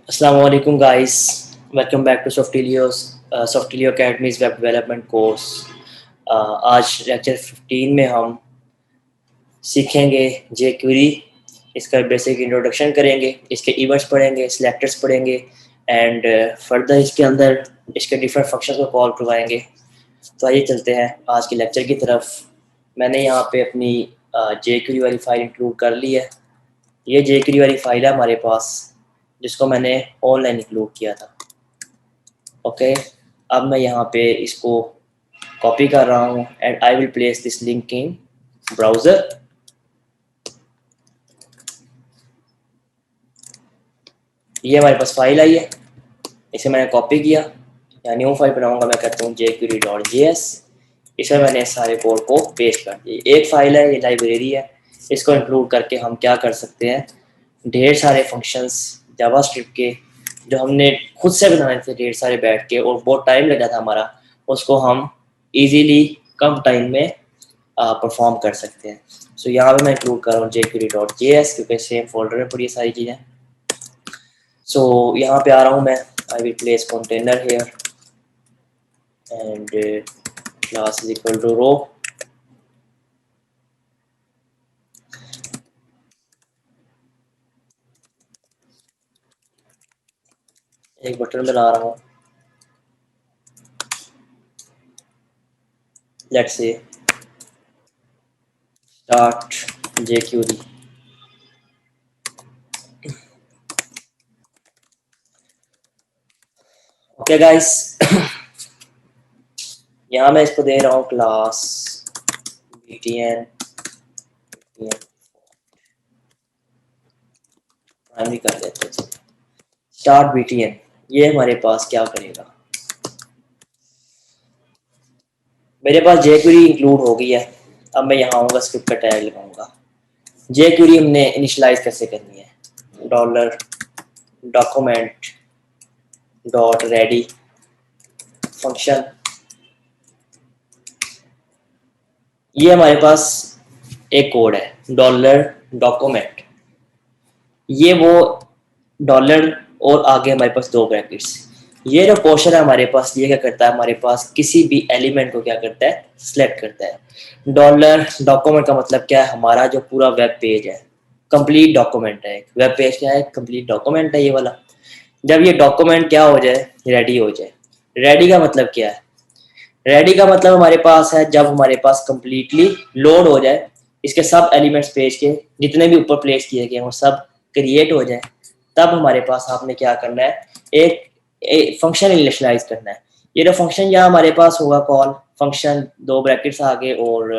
Assalamu alaikum guys, welcome back to Softilio Academy's web development course. आज lecture 15 में हम सीखेंगे जे क्वेरी। इसका बेसिक इंट्रोडक्शन करेंगे, इसके इवेंट्स पढ़ेंगे, सिलेक्टर्स पढ़ेंगे एंड फर्दर इसके अंदर इसके डिफरेंट फंक्शंस को कॉल करवाएंगे। तो आइए चलते हैं आज के लेक्चर की तरफ। मैंने यहाँ पे अपनी जे क्वेरी वाली फाइल इंक्लूड कर ली है। ये जे क्वेरी वाली फाइल है हमारे पास, जिसको मैंने ऑनलाइन इंक्लूड किया था। ओके, अब मैं यहाँ पे इसको कॉपी कर रहा हूँ and I will place this link in browser. ये हमारे पास फाइल आई है, इसे मैंने कॉपी किया, या न्यू फाइल बनाऊंगा, मैं कहता हूँ jQuery.js। इसमें मैंने सारे कोड को पेस्ट कर दिया। एक फाइल है, ये लाइब्रेरी है, इसको इंक्लूड करके हम क्या कर सकते हैं, ढेर सारे फंक्शंस जावास्क्रिप्ट के जो हमने खुद से बनाने थे ढेर सारे बैठ के और बहुत टाइम लग जाता हमारा, उसको हम इजीली कम टाइम में परफॉर्म कर सकते हैं। सो यहाँ पे मैं इंक्लूड कर रहा हूँ jQuery.js क्योंकि सेम फोल्डर में पड़ी सारी चीज़ें। सो यहाँ पे आ रहा हूँ मैं, I will place container here and class is equal to row. एक बटन बना रहा हूँ, let's say start jQuery। Okay guys, यहाँ मैं इसको दे रहा हूँ क्लास btn प्राइमरी कर देते हैं। स्टार्ट btn, ये हमारे पास क्या करेगा, मेरे पास jQuery इंक्लूड हो गई है। अब मैं यहाँ आऊँगा, स्क्रिप्ट का टैग लगाऊंगा। jQuery हमने इनिशियलाइज कैसे करनी है, dollar document dot ready function. ये हमारे पास एक कोड है डॉलर डॉक्यूमेंट, ये वो डॉलर और आगे हमारे पास दो ब्रैकेट्स। ये जो पोर्शन है हमारे पास, ये क्या करता है, हमारे पास किसी भी एलिमेंट को क्या करता है, सिलेक्ट करता है। डॉलर डॉक्यूमेंट का मतलब क्या है, हमारा जो पूरा वेब पेज है कंप्लीट डॉक्यूमेंट है। वेब पेज क्या है, कंप्लीट डॉक्यूमेंट है ये वाला। जब ये डॉक्यूमेंट क्या हो जाए, रेडी हो जाए। रेडी का मतलब क्या है, रेडी का मतलब हमारे पास है जब हमारे पास कंप्लीटली लोड हो जाए, इसके सब एलिमेंट्स पेज के जितने भी ऊपर प्लेस किए गए वो सब क्रिएट हो जाए, तब हमारे पास आपने क्या करना है, एक फंक्शन इनिशियलाइज करना है। ये जो फंक्शन यहाँ हमारे पास होगा कॉल फंक्शन, दो ब्रैकेट्स आगे और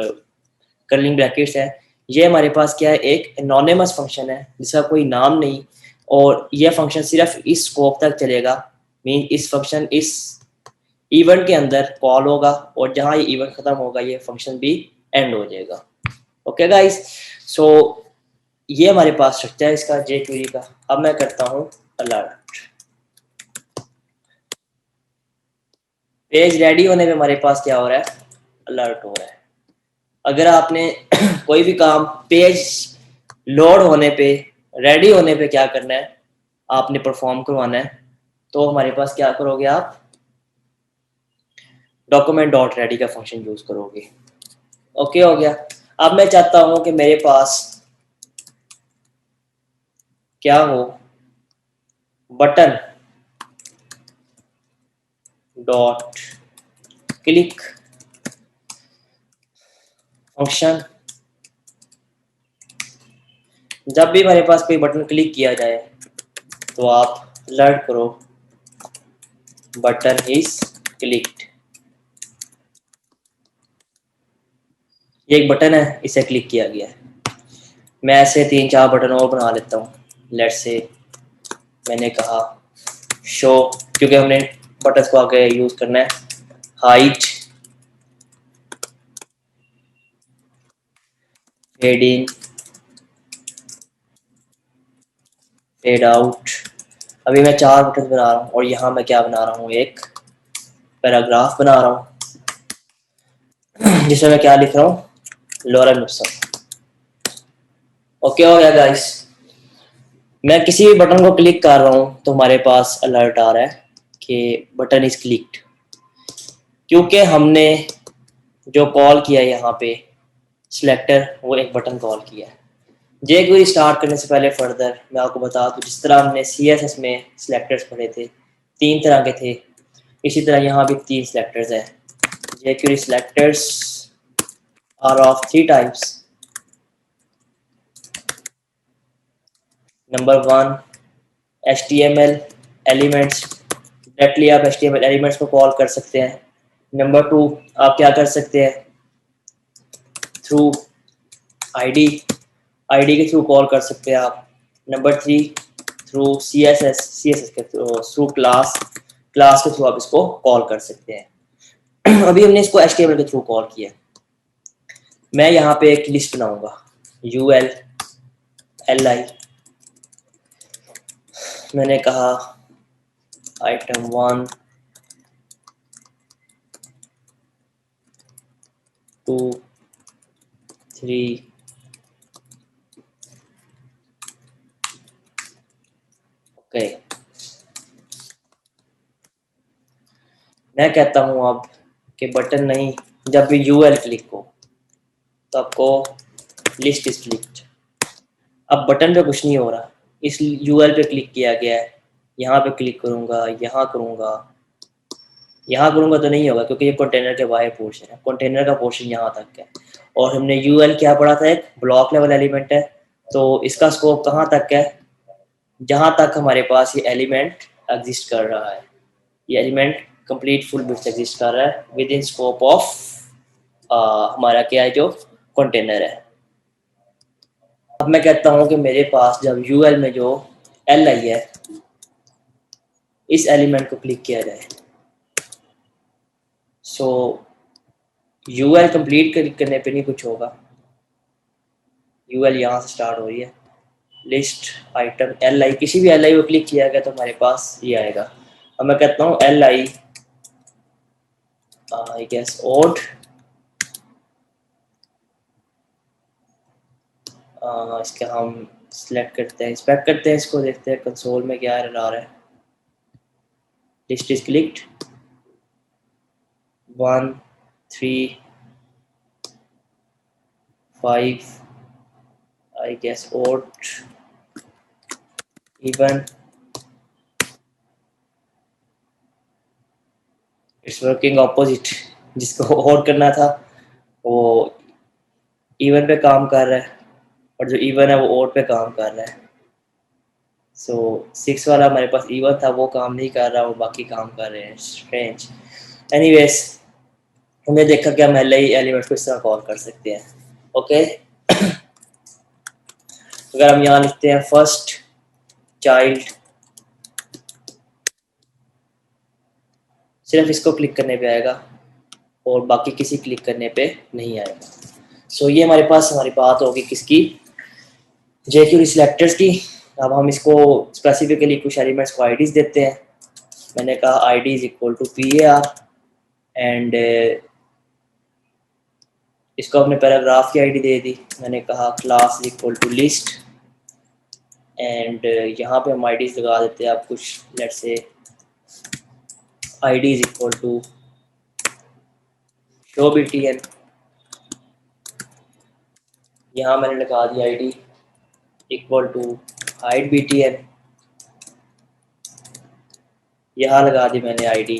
कर्लिंग ब्रैकेट्स है। ये हमारे पास क्या है, एक एनोनिमस फंक्शन है जिसका कोई नाम नहीं, और यह फंक्शन सिर्फ इस स्कोप तक चलेगा। मीन इस फंक्शन इस इवेंट के अंदर कॉल होगा और जहां ये इवेंट खत्म होगा ये फंक्शन भी एंड हो जाएगा। ओके गाइस, सो ये हमारे पास स्ट्रक्चर है इसका jQuery का। अब मैं करता हूँ अलर्ट। पेज रेडी होने पे हमारे पास क्या हो रहा है, अलर्ट हो रहा है। अगर आपने कोई भी काम पेज लोड होने पे, रेडी होने पे क्या करना है, आपने परफॉर्म करवाना है, तो हमारे पास क्या करोगे आप, डॉक्यूमेंट डॉट रेडी का फंक्शन यूज करोगे। ओके हो गया। अब मैं चाहता हूं कि मेरे पास क्या हो, बटन डॉट क्लिक फंक्शन। जब भी मेरे पास कोई बटन क्लिक किया जाए तो आप अलर्ट करो बटन इज क्लिक्ड। ये एक बटन है, इसे क्लिक किया गया है। मैं ऐसे 3-4 बटन और बना लेता हूँ। लेट्स से मैंने कहा शो, क्योंकि हमने बटन को आगे यूज करना है, hide, fade in, fade out. अभी मैं 4 बटन बना रहा हूँ और यहाँ मैं क्या बना रहा हूँ, एक पैराग्राफ बना रहा हूँ जिसमें मैं क्या लिख रहा हूँ, लोरेन इप्सम। ओके हो गया गाइस। मैं किसी भी बटन को क्लिक कर रहा हूँ तो हमारे पास अलर्ट आ रहा है कि बटन इज क्लिक्ड, क्योंकि हमने जो कॉल किया है यहाँ पे सिलेक्टर, वो एक बटन कॉल किया है। जे क्वेरी स्टार्ट करने से पहले फर्दर मैं आपको बता दूँ, जिस तरह हमने CSS में सिलेक्टर्स पढ़े थे, 3 तरह के थे, इसी तरह यहाँ भी 3 सिलेक्टर्स हैं। JQuery selectors are of 3 types. Number 1, HTML elements, directly आप HTML एलिमेंट्स को कॉल कर सकते हैं। नंबर 2, आप क्या कर सकते हैं, थ्रू आईडी के थ्रू कॉल कर सकते हैं आप। नंबर 3, थ्रू CSS के थ्रू क्लास के थ्रू आप इसको कॉल कर सकते हैं। अभी हमने इसको HTML के थ्रू कॉल किया। मैं यहाँ पे एक लिस्ट बनाऊंगा, ULLI, मैंने कहा item 1 2 3 ओके। मैं कहता हूँ अब कि बटन नहीं, जब भी UL क्लिक हो तो आपको लिस्ट इज क्लिक्ड। अब बटन पे कुछ नहीं हो रहा, इस UL पे क्लिक किया गया है, यहाँ पे क्लिक करूँगा, यहाँ करूँगा तो नहीं होगा क्योंकि ये कंटेनर के बाहर पोर्शन है, कंटेनर का पोर्शन यहाँ तक है। और हमने UL क्या पढ़ा था, एक ब्लॉक लेवल एलिमेंट है, तो इसका स्कोप कहाँ तक है, जहाँ तक हमारे पास ये एलिमेंट एग्जिस्ट कर रहा है। ये element complete full bits exist कर रहा है विद इन स्कोप ऑफ हमारा क्या है, जो कंटेनर है। अब मैं कहता हूँ कि मेरे पास जब UL में जो LI है, इस एलिमेंट को क्लिक किया जाए, सो UL कंप्लीट क्लिक करने पे नहीं कुछ होगा। UL यहाँ से स्टार्ट हो रही है, लिस्ट आइटम LI, किसी भी LI को क्लिक किया गया तो हमारे पास ये आएगा। अब मैं कहता हूँ LI आई गेस ओड, इसका हम सिलेक्ट करते हैं, इंस्पेक्ट करते हैं इसको, देखते हैं कंसोल में क्या एरर आ रहा है। List is clicked 1 3 5 I guess odd even, it's working opposite, जिसको और करना था वो इवन पे काम कर रहा है और जो इवन है वो ओड पे काम कर रहा है। सो 6 वाला हमारे पास इवन था, वो काम नहीं कर रहा, वो बाकी काम कर रहे हैं, स्ट्रेंज। एनीवेज, हमने देखा कि हम एलिमेंट को इस तरह कॉल कर सकते हैं। ओके, अगर हम यहाँ लिखते हैं फर्स्ट चाइल्ड, सिर्फ इसको क्लिक करने पे आएगा और बाकी किसी क्लिक करने पे नहीं आएगा। सो ये हमारे पास हमारी बात होगी किसकी, जेक्यूरी सिलेक्टर्स की। अब हम इसको स्पेसिफिकली कुछ एलिमेंट्स को आईडीज देते हैं। मैंने कहा ID is equal to PAR and इसको अपने पैराग्राफ की आईडी दे दी। मैंने कहा class is equal to list and यहाँ पे हम आईडीज लगा देते हैं। आप कुछ let's say ID is equal to show BTN, यहाँ मैंने लगा दी ID equal to hide BTN, यहाँ लगा दी मैंने आईडी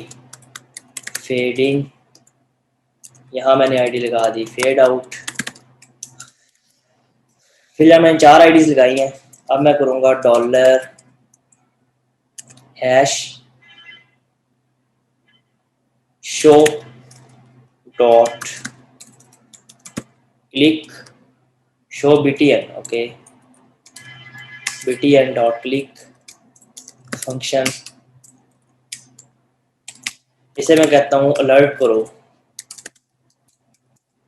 फेडिंग, यहाँ मैंने आईडी लगा दी फेड आउट। फिर मैंने 4 आईडीज लगाई हैं। अब मैं करूँगा dollar hash show dot click show BTN, okay, BTN dot click function, इसे मैं कहता हूँ अलर्ट करो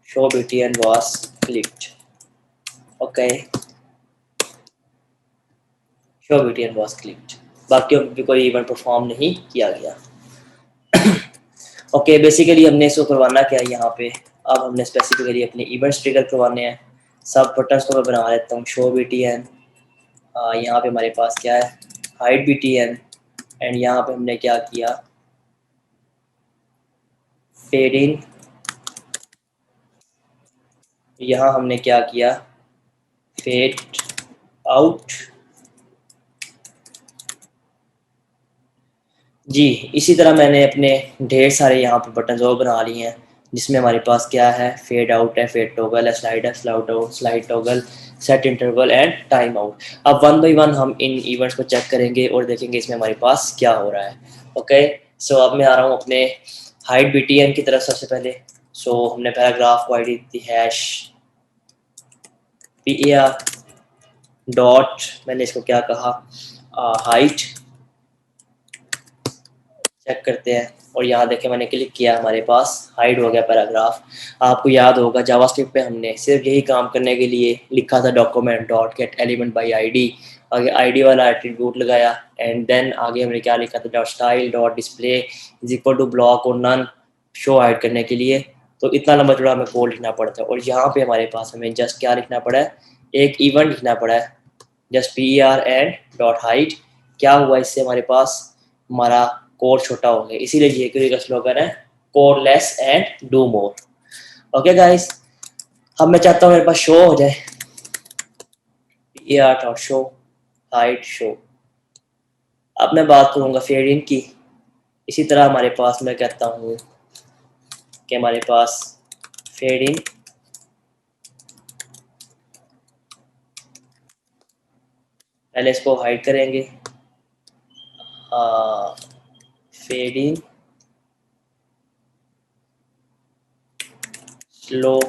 show BTN was clicked, okay, show BTN was clicked. बाकी भी कोई इवेंट परफॉर्म नहीं किया गया। ओके, बेसिकली हमने इसको करवाना क्या है यहाँ पे, अब हमने स्पेसिफिकली अपने इवेंट्स ट्रिगर करवाने हैं। सब बटन्स को मैं बना लेता हूँ शो BTN यहाँ पे हमारे पास क्या है, हाइट BTN, एंड यहाँ पे हमने क्या किया, फेड इन, यहाँ हमने क्या किया, फेड आउट। जी, इसी तरह मैंने अपने ढेर सारे यहाँ पे बटन और बना लिए हैं, जिसमें हमारे पास क्या है, फेड आउट है, फेड टॉगल है, स्लाइड है, slide toggle, set interval and time out. अब वन बाई वन हम इन इवेंट्स को चेक करेंगे और देखेंगे इसमें हमारे पास क्या हो रहा है। ओके, सो अब मैं आ रहा हूँ अपने हाइट BTN की तरफ सबसे पहले। सो हमने पैराग्राफ को आईडी दी हैश PAR डॉट, मैंने इसको क्या कहा, हाइट। चेक करते हैं और यहाँ देखें मैंने क्लिक किया, हमारे पास हाइड हो गया पैराग्राफ। आपको याद होगा जावास्क्रिप्ट पे हमने सिर्फ यही काम करने के लिए लिखा था document dot get element by ID, आगे आईडी वाला एट्रीब्यूट लगाया, एंड देन आगे हमने क्या लिखा था, dot style dot display is equal to block और नन, शो हाइड करने के लिए। तो इतना लंबा चौड़ा हमें कोड लिखना पड़ता है, और यहाँ पे हमारे पास हमें जस्ट क्या लिखना पड़ा है, एक इवेंट लिखना पड़ा है, just PAR and dot height. क्या हुआ इससे, हमारे पास हमारा कोड छोटा हो गया, इसीलिए jQuery का स्लोगन है code less and do more. Okay guys, अब मैं चाहता हूँ मेरे पास शो हो जाए, PAR dot show height show. अब मैं बात करूँगा फेड इन की। इसी तरह हमारे पास मैं कहता हूँ कि हमारे पास फेड इन, पहले इसको हाइड करेंगे, fade in slow,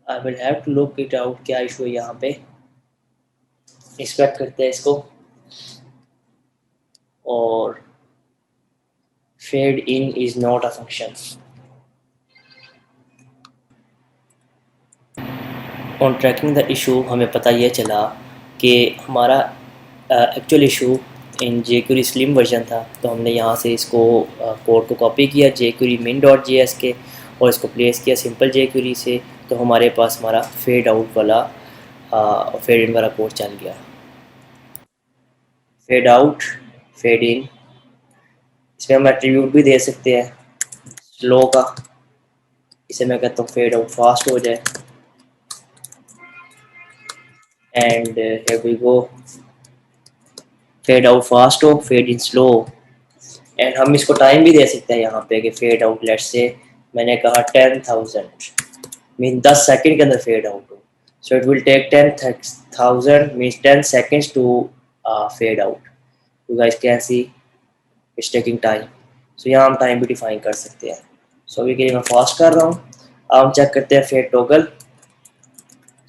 I will have to look it out, क्या इशू है यहाँ पे, एक्सपेक्ट करते हैं इसको, और fade in is not a function. On tracking the issue हमें पता ये चला कि हमारा actual issue in jQuery slim version था, तो हमने यहाँ से इसको कोड को कॉपी किया jQuery min.js के, और इसको प्लेस किया सिंपल jQuery से, तो हमारे पास हमारा फेड आउट वाला फेड इन वाला कोड चल गया। फेड आउट, फेड इन, इसमें हम एट्रीब्यूट भी दे सकते हैं स्लो का, इसे मैं कहता हूँ फेड आउट फास्ट हो जाए, and here we go, fade out fast हो, फेड इन स्लो। एंड हम इसको टाइम भी दे सकते हैं यहाँ पे कि फेड आउट, लेट्स से मैंने कहा 10,000, मीन 10 सेकंड के अंदर फेड आउट हो, so it will take 10,000 means 10 seconds to fade out. You guys can see it's taking time, so यहाँ हम टाइम भी डिफाइन कर सकते हैं। सो अभी के लिए मैं फास्ट कर रहा हूँ। अब हम चेक करते हैं fade toggle.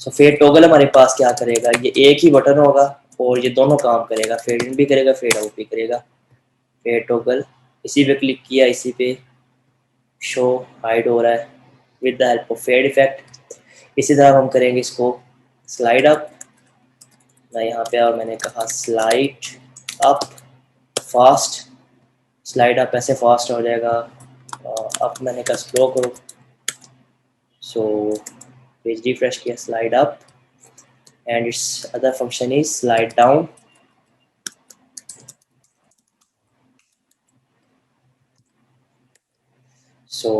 So fade toggle हमारे पास क्या करेगा, ये एक ही बटन होगा और ये दोनों काम करेगा, फेड इन भी करेगा, फेड आउट भी करेगा। फेड टॉगल, इसी पे क्लिक किया, इसी पे शो हाइड हो रहा है with the help of fade effect. इसी तरह हम करेंगे इसको स्लाइड अप, मैं यहाँ पे और मैंने कहा slide up fast, slide up ऐसे फास्ट हो जाएगा, अप मैंने कहा स्लो करो, सो पेज रिफ्रेश किया, slide up, and it's other function is slide down. So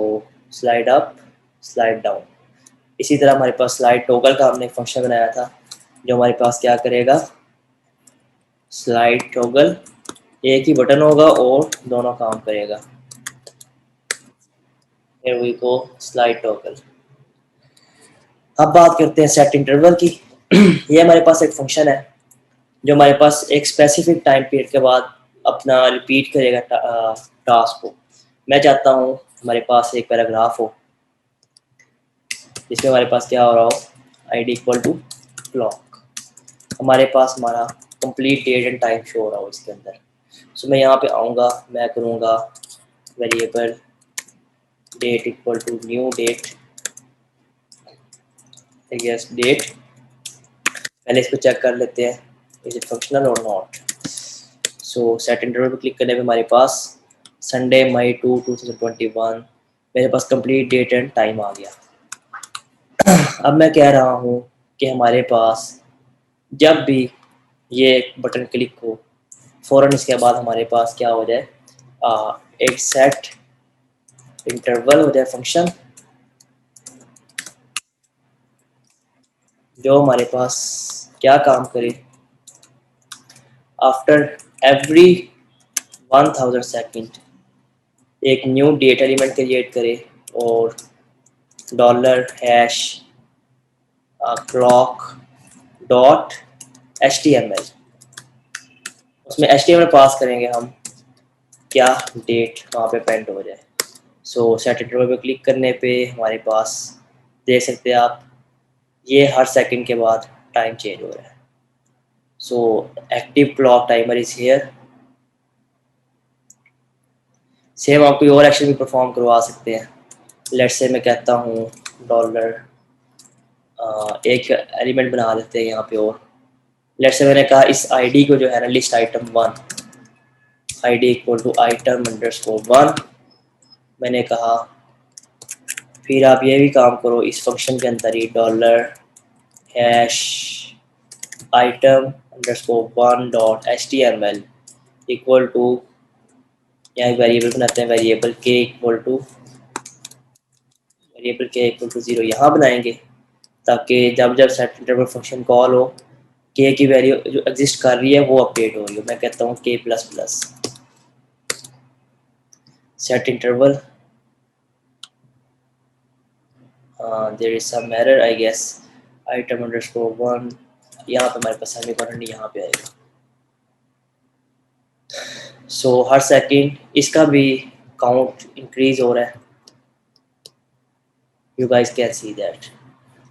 slide up, slide down. इसी तरह हमारे पास स्लाइड टॉगल का हमने फंक्शन बनाया था, जो हमारे पास क्या करेगा, स्लाइड टॉगल, एक ही बटन होगा और दोनों काम करेगा। Here we go, slide toggle. अब बात करते हैं सेट इंटरवल की। ये हमारे पास एक फंक्शन है जो हमारे पास एक स्पेसिफिक टाइम पीरियड के बाद अपना रिपीट करेगा टास्क को। मैं चाहता हूँ हमारे पास एक पैराग्राफ हो जिसमें हमारे पास क्या हो रहा हो, ID इक्वल टू क्लॉक, हमारे पास हमारा complete date and time show हो रहा हो इसके अंदर। सो मैं यहाँ पे आऊँगा, मैं करूँगा variable date equal to new date, yes date, पहले इसको चेक कर लेते हैं इज इट फंक्शनल और नॉट। सो सेट इंटरवल पर क्लिक करने पे हमारे पास संडे मई 2, 2021 मेरे पास कंप्लीट डेट एंड टाइम आ गया। अब मैं कह रहा हूँ कि हमारे पास जब भी ये बटन क्लिक हो, फ़ौरन इसके बाद हमारे पास क्या हो जाए, एक सेट इंटरवल हो जाए फंक्शन, जो हमारे पास क्या काम करे, आफ्टर एवरी 1000 सेकेंड एक न्यू डेट एलिमेंट क्रिएट करे और dollar hash clock dot HTML, उसमें HTML पास करेंगे हम, क्या डेट वहाँ पे पेंट हो जाए। सो सेट इंटरवल पे क्लिक करने पे हमारे पास देख सकते हैं आप, ये हर सेकंड के बाद टाइम चेंज हो रहा है। So active clock timer is here. Same आप कोई और एक्शन भी परफॉर्म करवा सकते हैं। लेट्स से मैं कहता हूँ डॉलर, एक एलिमेंट बना देते हैं यहाँ पे, और लेट्स से मैंने कहा इस आईडी को जो है ना, list item 1, ID equal to item underscore 1 मैंने कहा। फिर आप ये भी काम करो इस फंक्शन के अंदर ही, dollar hash item underscore 1 dot HTML equal to, यहाँ एक वेरिएबल बनाते हैं, वेरिएबल के इक्वल टू 0 यहाँ बनाएंगे, ताकि जब जब सेट इंटरवल फंक्शन कॉल हो, के की वैल्यू जो एग्जिस्ट कर रही है वो अपडेट हो रही है। मैं कहता हूँ के plus plus set interval, there is some error I guess, item underscore 1, यहाँ पे हमारे पास सेमीकोलन यहाँ पे आएगा। सो हर सेकंड इसका भी काउंट इंक्रीज हो रहा है। You guys can see that,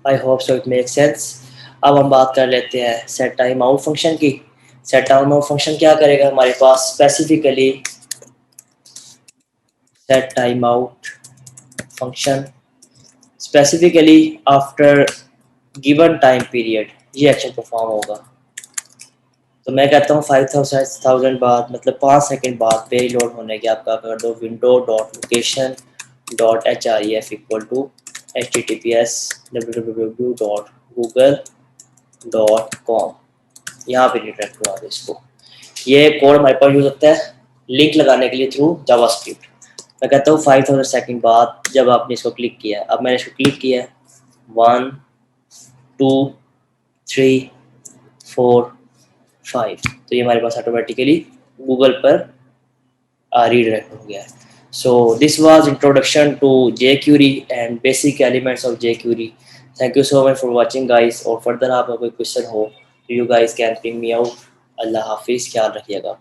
I hope so it make sense. अब हम बात कर लेते हैं सेट टाइम आउट फंक्शन की। सेट टाइम आउट फंक्शन क्या करेगा, हमारे पास specifically set time out function specifically after given time period ये एक्शन परफॉर्म होगा। तो मैं कहता हूँ 5000 बाद, मतलब 5 सेकंड बाद पेज लोड होने के आपका कर दो window dot location dot href equal to https www.google.com, यहाँ पे रिट्रैक्ट करवा दो इसको। ये कोड हमारे पास यूज होता है लिंक लगाने के लिए थ्रू जावास्क्रिप्ट। मैं कहता हूँ 5000 सेकंड बाद जब आपने इसको क्लिक किया, अब मैंने इसको क्लिक किया 1 2 3 4 5, तो ये हमारे पास ऑटोमेटिकली गूगल पर रीडायरेक्ट हो गया है। So this was introduction to jQuery and basic elements of jQuery। Thank you so much for watching guys, और फर्दर आपका कोई क्वेश्चन हो तो you guys can ping me out. अल्लाह हाफिज़, ख्याल रखिएगा।